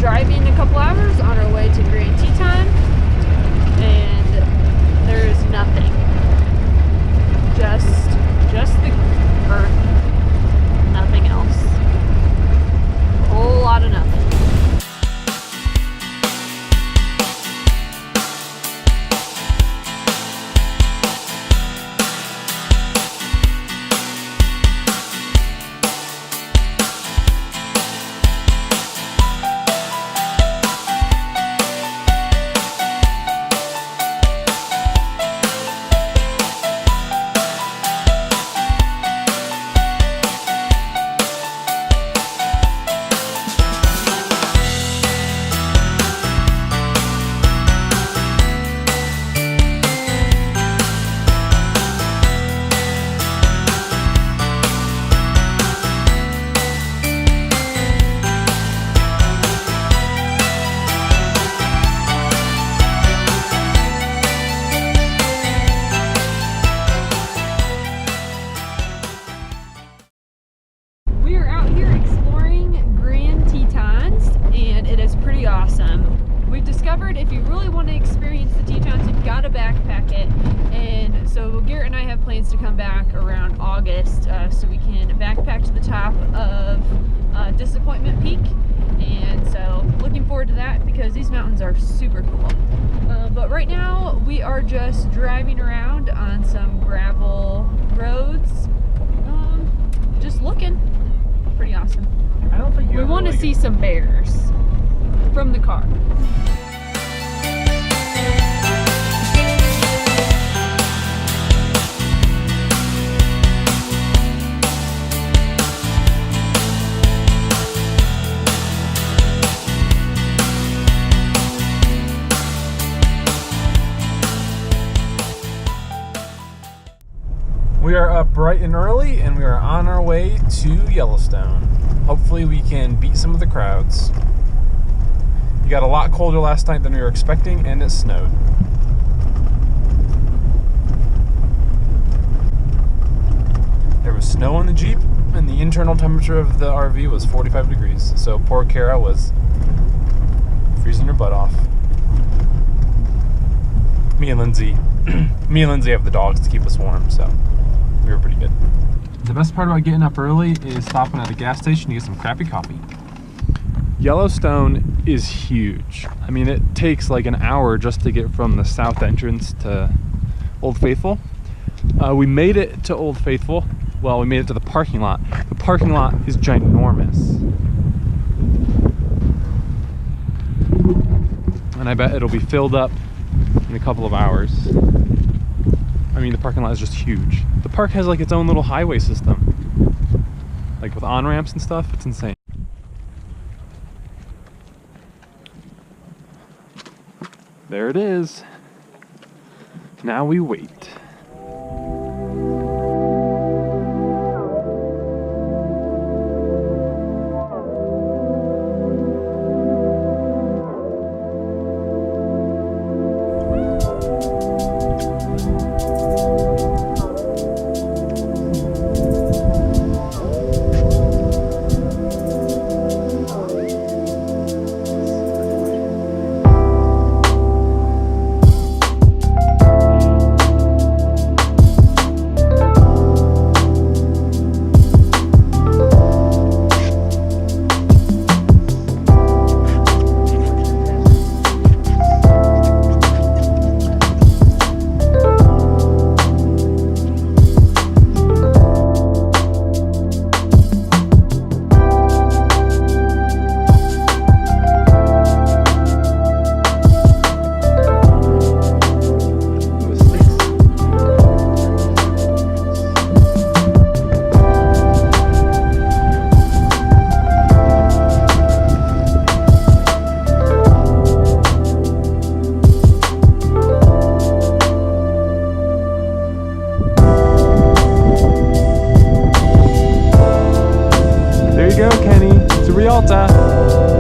driving a couple hours on our way to Grand Teton, and there's nothing. Just the earth. Nothing else. A whole lot of nothing. We are out here exploring Grand Tetons, and it is pretty awesome. We've discovered if you really want to experience the Tetons, you've got to backpack it. And so Garrett and I have plans to come back around August so we can backpack to the top of Disappointment Peak. And so looking forward to that because these mountains are super cool. But right now we are just driving around on some gravel roads, just looking. Pretty awesome. I don't think we want to see some bears from the car. We are up bright and early, and we are on our way to Yellowstone. Hopefully we can beat some of the crowds. It got a lot colder last night than we were expecting, and it snowed. There was snow on the Jeep, and the internal temperature of the RV was 45 degrees. So poor Kara was freezing her butt off. Me and Lindsay have the dogs to keep us warm, so we were pretty good. The best part about getting up early is stopping at a gas station to get some crappy coffee. Yellowstone is huge. I mean, it takes like an hour just to get from the south entrance to Old Faithful. We made it to Old Faithful. Well, we made it to the parking lot. The parking lot is ginormous. And I bet it'll be filled up in a couple of hours. I mean, the parking lot is just huge. The park has like its own little highway system, like with on-ramps and stuff. It's insane. There it is. Now we wait.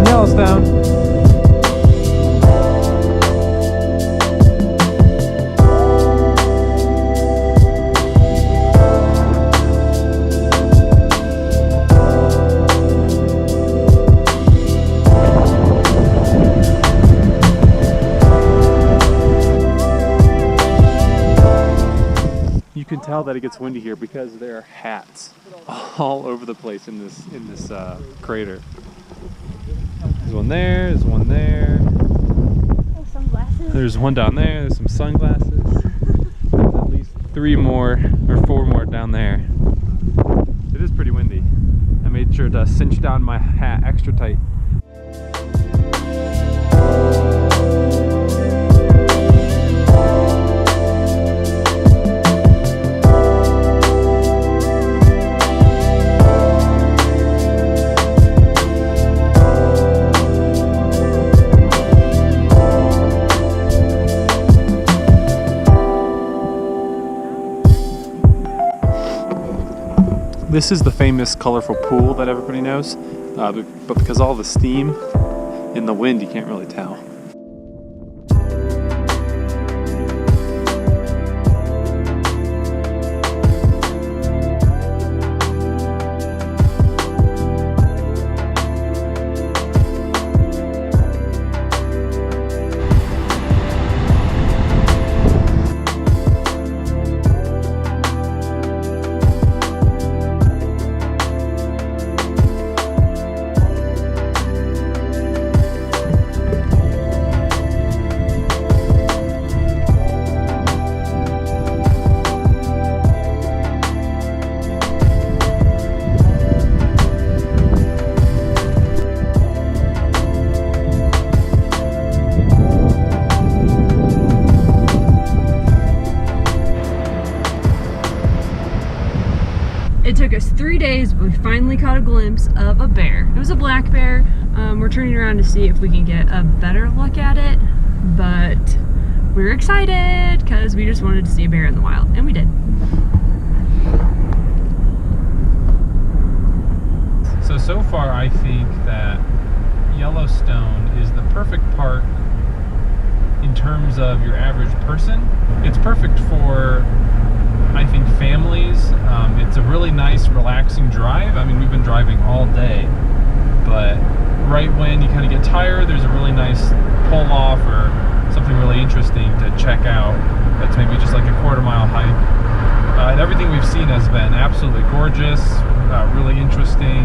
in Yellowstone. can tell that it gets windy here because there are hats all over the place in this crater. There's one there, there's one there. Oh, sunglasses. There's one down there, there's some sunglasses. There's at least 3 more or 4 more down there. It is pretty windy. I made sure to cinch down my hat extra tight. This is the famous colorful pool that everybody knows, but because all the steam in the wind, you can't really tell. It took us 3 days, but we finally caught a glimpse of a bear. It was a black bear. We're turning around to see if we can get a better look at it, but we're excited because we just wanted to see a bear in the wild, and we did. So far I think that Yellowstone is the perfect park in terms of your average person. It's perfect for, I think, families. It's a really nice, relaxing drive. I mean, we've been driving all day, but right when you kind of get tired, there's a really nice pull-off or something really interesting to check out. That's maybe just like a quarter-mile hike. And everything we've seen has been absolutely gorgeous, really interesting.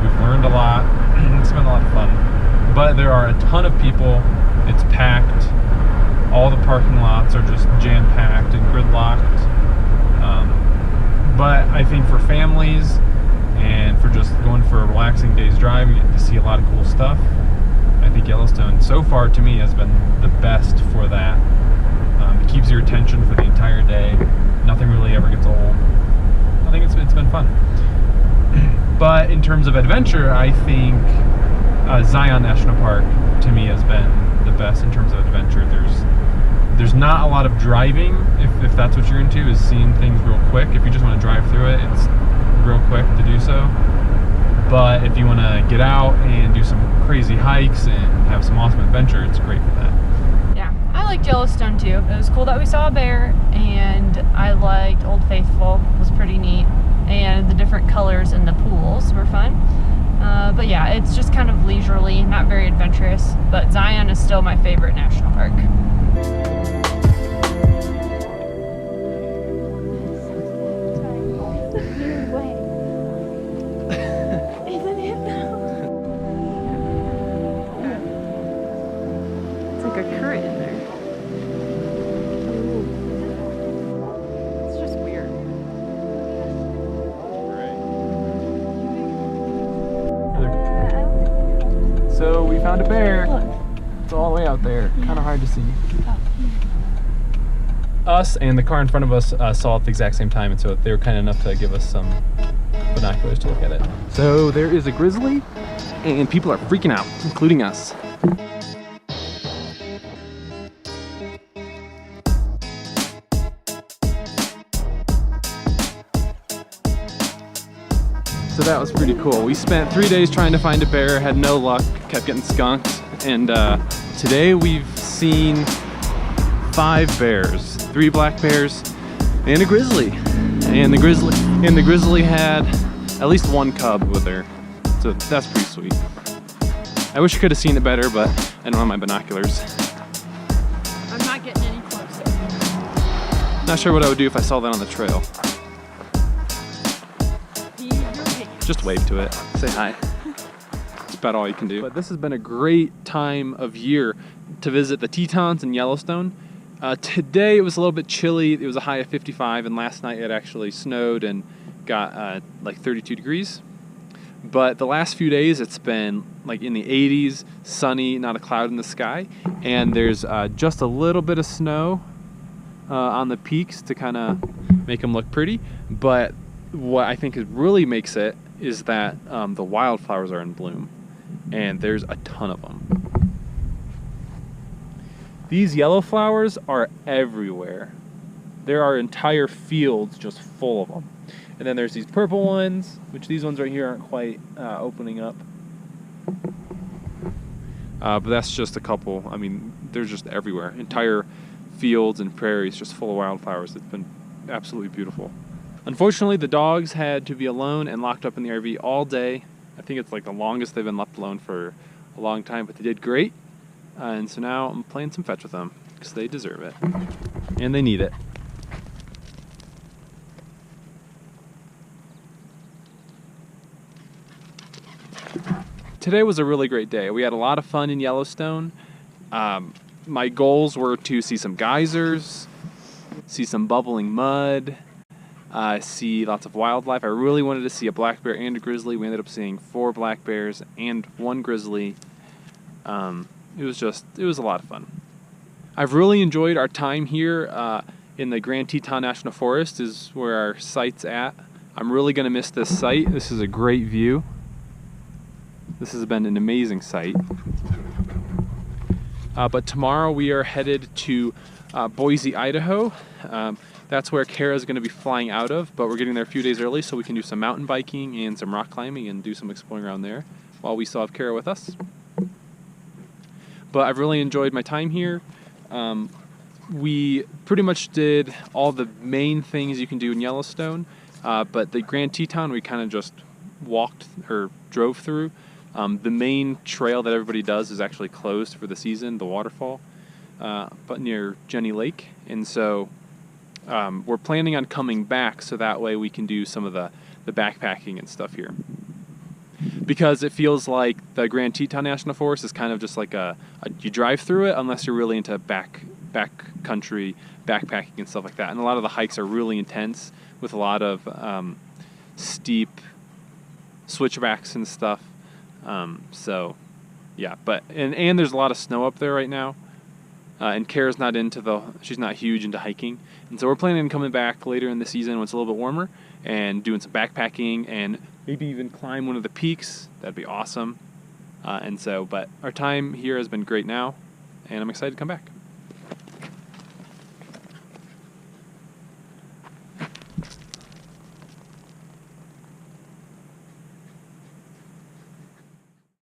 We've learned a lot. It's been a lot of fun. But there are a ton of people. It's packed. All the parking lots are just jam-packed and gridlocked. But I think for families and for just going for a relaxing day's drive, you get to see a lot of cool stuff. I think Yellowstone, so far to me, has been the best for that. It keeps your attention for the entire day. Nothing really ever gets old. I think it's been fun. But in terms of adventure, I think Zion National Park, to me, has been the best in terms of adventure. There's not a lot of driving, if that's what you're into, is seeing things real quick. If you just want to drive through it, it's real quick to do so. But if you want to get out and do some crazy hikes and have some awesome adventure, it's great for that. Yeah, I liked Yellowstone too. It was cool that we saw a bear, and I liked Old Faithful. It was pretty neat. And the different colors in the pools were fun. But yeah, it's just kind of leisurely, not very adventurous, but Zion is still my favorite national park. Weird way. Isn't it though? It's like a current in there. It's just weird. So we found a bear. Look. It's all the way out there. Kind of hard to see. Us and the car in front of us saw it at the exact same time, and so they were kind enough to give us some binoculars to look at it. So there is a grizzly, and people are freaking out, including us. So that was pretty cool. We spent 3 days trying to find a bear, had no luck, kept getting skunked, and today we've seen 5 bears, 3 black bears, and a grizzly. And the grizzly had at least 1 cub with her, so that's pretty sweet. I wish I could have seen it better, but I don't have my binoculars. I'm not getting any closer. Not sure what I would do if I saw that on the trail. Just wave to it, say hi. That's about all you can do. But this has been a great time of year to visit the Tetons in Yellowstone. Today it was a little bit chilly. It was a high of 55, and last night it actually snowed and got like 32 degrees. But the last few days it's been like in the 80s, sunny, not a cloud in the sky, and there's just a little bit of snow on the peaks to kind of make them look pretty. But what I think really makes it is that the wildflowers are in bloom, and there's a ton of them. These yellow flowers are everywhere. There are entire fields just full of them. And then there's these purple ones, which these ones right here aren't quite opening up. But that's just a couple. I mean, they're just everywhere. Entire fields and prairies just full of wildflowers. It's been absolutely beautiful. Unfortunately, the dogs had to be alone and locked up in the RV all day. I think it's like the longest they've been left alone for a long time, but they did great. And so now I'm playing some fetch with them because they deserve it. And they need it. Today was a really great day. We had a lot of fun in Yellowstone. My goals were to see some geysers, see some bubbling mud, see lots of wildlife. I really wanted to see a black bear and a grizzly. We ended up seeing 4 black bears and 1 grizzly. It was a lot of fun. I've really enjoyed our time here in the Grand Teton National Forest is where our site's at. I'm really gonna miss this site. This is a great view. This has been an amazing site. But tomorrow we are headed to Boise, Idaho. That's where Kara's going to be flying out of, but we're getting there a few days early so we can do some mountain biking and some rock climbing and do some exploring around there while we still have Kara with us. But I've really enjoyed my time here. We pretty much did all the main things you can do in Yellowstone, but the Grand Teton we kind of just walked or drove through. The main trail that everybody does is actually closed for the season, the waterfall, but near Jenny Lake. And so we're planning on coming back so that way we can do some of the backpacking and stuff here. Because it feels like the Grand Teton National Forest is kind of just like you drive through it unless you're really into back country backpacking and stuff like that. And a lot of the hikes are really intense with a lot of steep switchbacks and stuff. So yeah, but and there's a lot of snow up there right now. And Kara's not she's not huge into hiking. And so we're planning on coming back later in the season when it's a little bit warmer and doing some backpacking and maybe even climb one of the peaks. That'd be awesome. But our time here has been great now, and I'm excited to come back.